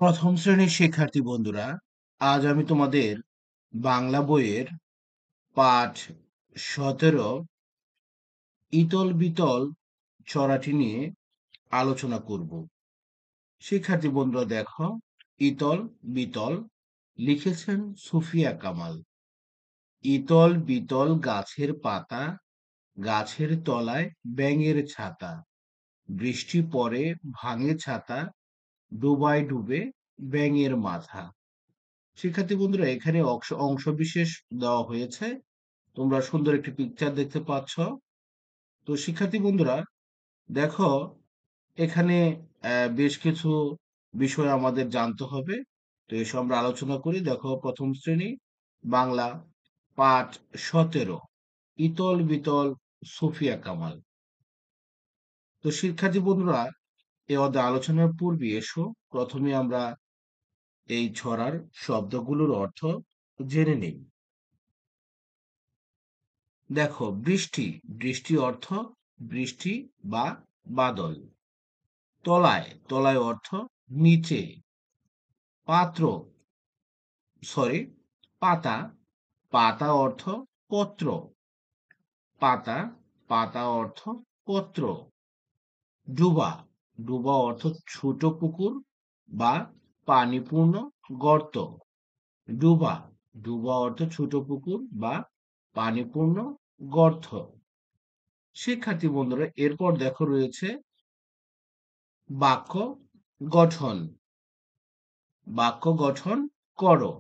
প্রথম শ্রেণীর শিক্ষার্থী বন্ধুরা, আজ আমি তোমাদের বাংলা বইয়ের পাঠ ১৭ ইতল বিতল ছড়াটি নিয়ে আলোচনা করব। শিক্ষার্থী বন্ধুরা দেখো, ইতল বিতল লিখেছেন সুফিয়া কামাল। ইতল বিতল গাছের পাতা, গাছের তলায় ব্যাঙের ছাতা, বৃষ্টি পড়ে ভাঙে ছাতা, ডুবায় ডুবে ব্যাঙের মাথা। শিক্ষার্থী বন্ধুরা, এখানে অংশবিশেষ দেওয়া হয়েছে। তোমরা সুন্দর একটি পিকচার দেখতে পাচ্ছ। তো শিক্ষার্থী বন্ধুরা দেখো, এখানে বেশ কিছু বিষয় আমাদের জানতে হবে। তো এসব আমরা আলোচনা করি। দেখো, প্রথম শ্রেণী বাংলা পাঠ ১৭ ইতল বিতল সুফিয়া কামাল। তো শিক্ষার্থী বন্ধুরা, এ অধ্যায় আলোচনার পূর্বে এসো প্রথমে আমরা এই ছড়ার শব্দগুলোর অর্থ জেনে নেই। দেখো, বৃষ্টি, বৃষ্টি অর্থ বৃষ্টি বা বাদল। তলায়, তলায় অর্থ নিচে। পাত্র, সরি, পাতা, পাতা অর্থ পত্র। পাতা, পাতা অর্থ পত্র। ডুবা, ডুবা অর্থ ছোট পুকুর বা পানিপূর্ণ গর্ত। ডুবা, ডুবা অর্থ ছোট পুকুর বা পানিপূর্ণ গর্ত। শিক্ষার্থী বন্ধুরা, এরপর দেখো রয়েছে বাক্য গঠন। বাক্য গঠন করো,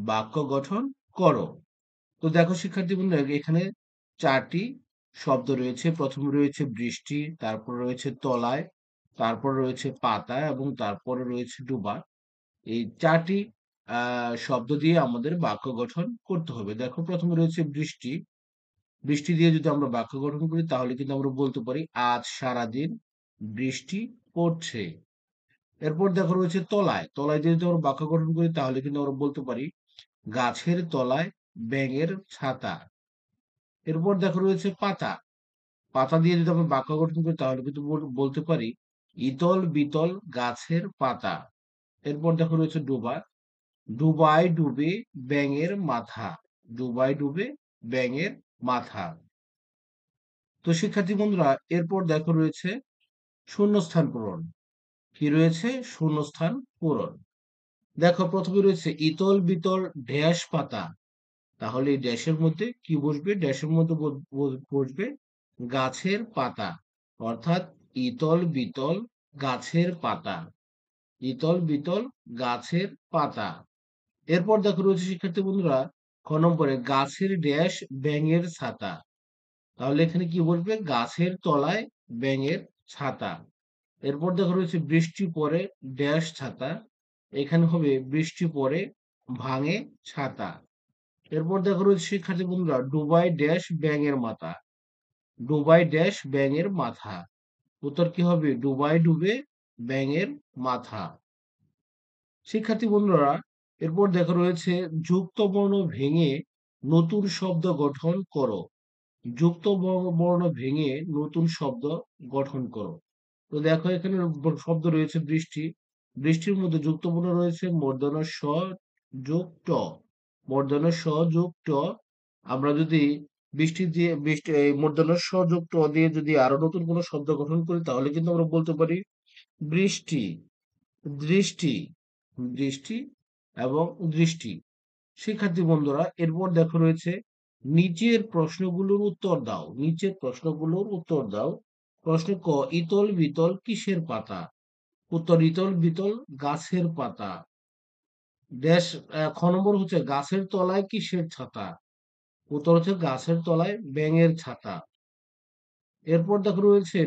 বাক্য গঠন করো। তো দেখো শিক্ষার্থী বন্ধুরা, এখানে ৪টি শব্দ রয়েছে। প্রথমে রয়েছে বৃষ্টি, তারপর রয়েছে তলায়, তারপর রয়েছে পাতা এবং তারপরে রয়েছে ডুবা। এই ৪টি শব্দ দিয়ে আমাদের বাক্য গঠন করতে হবে। দেখো, প্রথমে রয়েছে বৃষ্টি। বৃষ্টি দিয়ে যদি আমরা বাক্য গঠন করি তাহলে কিন্তু আমরা বলতে পারি আজ সারাদিন বৃষ্টি পড়ছে। এরপর দেখো রয়েছে তলায়। তলায় দিয়ে যদি আমরা বাক্য গঠন করি তাহলে কিন্তু আমরা বলতে পারি গাছের তলায় ব্যাঙের ছাতা। এরপর দেখো রয়েছে পাতা। পাতা দিয়ে যদি আমরা বাক্য গঠন করি তাহলে কিন্তু বলতে পারি ইতল বিতল গাছের পাতা। এরপর দেখো রয়েছে ডোবা। ডুবায় ডুবে ব্যাঙের মাথা। ডুবায় ডুবে ব্যাঙের মাথা। তো শিক্ষার্থী বন্ধুরা, এরপর দেখো রয়েছে শূন্যস্থান পূরণ। কি রয়েছে? শূন্যস্থান পূরণ। দেখো, প্রথমে রয়েছে ইতল বিতল ড্যাশ পাতা। তাহলে এই ড্যাশের মধ্যে কি বসবে? ড্যাশের মধ্যে বসবে গাছের পাতা। অর্থাৎ ইতল বিতল গাছের পাতা। ইতল বিতল গাছের পাতা। এরপর দেখো রয়েছে শিক্ষার্থী বন্ধুরা খ নম্বরে গাছের ড্যাশ ব্যাঙের ছাতা। তাহলে এখানে কি বসবে? গাছের তলায় ব্যাঙের ছাতা। এরপর দেখো রয়েছে বৃষ্টি পড়ে ড্যাশ ছাতা। এখানে হবে বৃষ্টি পড়ে ভাঙে ছাতা। এরপর দেখো রয়েছে শিক্ষার্থী বন্ধুরা ডুবাই ড্যাশ ব্যাঙের মাথা। ডুবাই ড্যাশ ব্যাঙের মাথা। উত্তর কি হবে? ডুবাই ডুবে ব্যাঙের মাথা। শিক্ষার্থী বন্ধুরা, এরপর দেখো রয়েছে যুক্ত বর্ণ ভেঙে নতুন শব্দ গঠন করো। যুক্ত বর্ণ ভেঙে নতুন শব্দ গঠন করো। তো দেখো, এখানে শব্দ রয়েছে বৃষ্টি। বৃষ্টির মধ্যে যুক্ত বর্ণ রয়েছে মূর্ধন্য স যোগ ট। মূর্ধন্য স যোগ ট। আমরা যদি বৃষ্টি এই মূর্ধন্য স যোগ ট দিয়ে যদি আরো নতুন কোনো শব্দ গঠন করি তাহলে কিন্তু আমরা বলতে পারি বৃষ্টি, দৃষ্টি, দৃষ্টি এবং দৃষ্টি। শিক্ষার্থী বন্ধুরা, এরপর দেখো রয়েছে নিচের প্রশ্নগুলোর উত্তর দাও। নিচের প্রশ্নগুলোর উত্তর দাও। প্রশ্ন ক, ইতল বিতল কিসের পাতা? উত্তর ইতল বিতল গাছের পাতা। ড্যাশ খ নম্বর হচ্ছে গাছের তলায় কিসের ছাতা? উত্তর হচ্ছে গাছের তলায় ব্যাঙের ছাতা। এরপর দেখো রয়েছে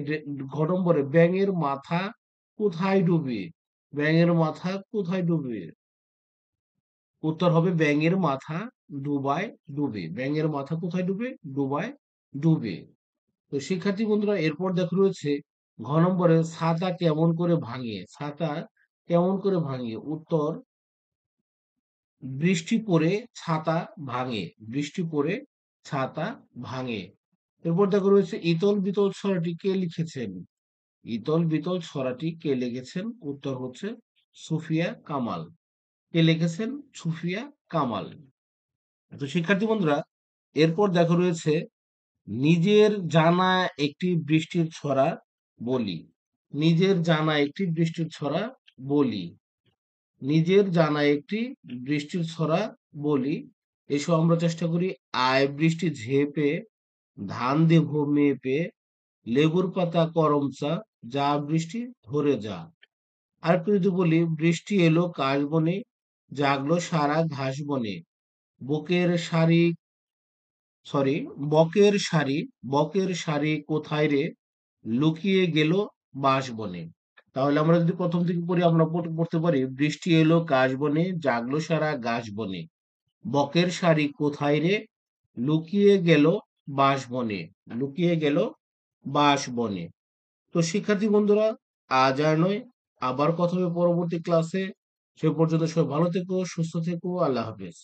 ঘ নম্বরে ব্যাঙের মাথা কোথায় ডুবে? ব্যাঙের মাথা কোথায় ডুবে? উত্তর হবে ব্যাঙের মাথা ডুবায় ডুবে। ব্যাঙের মাথা কোথায় ডুবে? ডুবায় ডুবে। তো শিক্ষার্থী বন্ধুরা, এরপর দেখো রয়েছে ঘ নম্বরে ছাতা কেমন করে ভাঙে? ছাতা কেমন করে ভাঙে? উত্তর বৃষ্টি পড়ে ছাতা ভাঙে। বৃষ্টি পড়ে ছাতা ভাঙে। এরপর দেখো রয়েছে ইতল বিতল ছড়াটি কে লিখেছেন? ইতল বিতল ছড়াটি কে লিখেছেন? উত্তর হচ্ছে সুফিয়া কামাল। কে লিখেছেন? সুফিয়া কামাল। তো শিক্ষার্থী বন্ধুরা, এরপর দেখো রয়েছে নিজের জানা একটি বৃষ্টির ছড়া বলি। নিজের জানা একটি বৃষ্টির ছড়া বলি। নিজের জানা একটি বৃষ্টির ছড়া বলি। এসো আমরা চেষ্টা করি। আয় বৃষ্টি ঝেঁপে, ধান দেব মেপে, লেবুর পাতা করম চা, যা বৃষ্টি ধরে যা। আরেকটু যদি বলি, বৃষ্টি এলো কাশবনে, জাগলো সারা ঘাস বনে, বুকের শাড়ি সরি বকের শাড়ি, বকের শাড়ি কোথায় রে, লুকিয়ে গেল বাঁশবনে। তাহলে আমরা যদি প্রথম থেকে পড়ি, আমরা পড়তে পারি, বৃষ্টি এলো কাশবনে, জাগলো সারা ঘাস বনে, বকের শাড়ি কোথায় রে, লুকিয়ে গেল বাঁশবনে, লুকিয়ে গেল বাঁশবনে। তো শিক্ষার্থী বন্ধুরা, আজ আর নয়, আবার কথা হবে পরবর্তী ক্লাসে। সে পর্যন্ত সবাই ভালো থেকো, সুস্থ থেকো। আল্লাহ হাফেজ।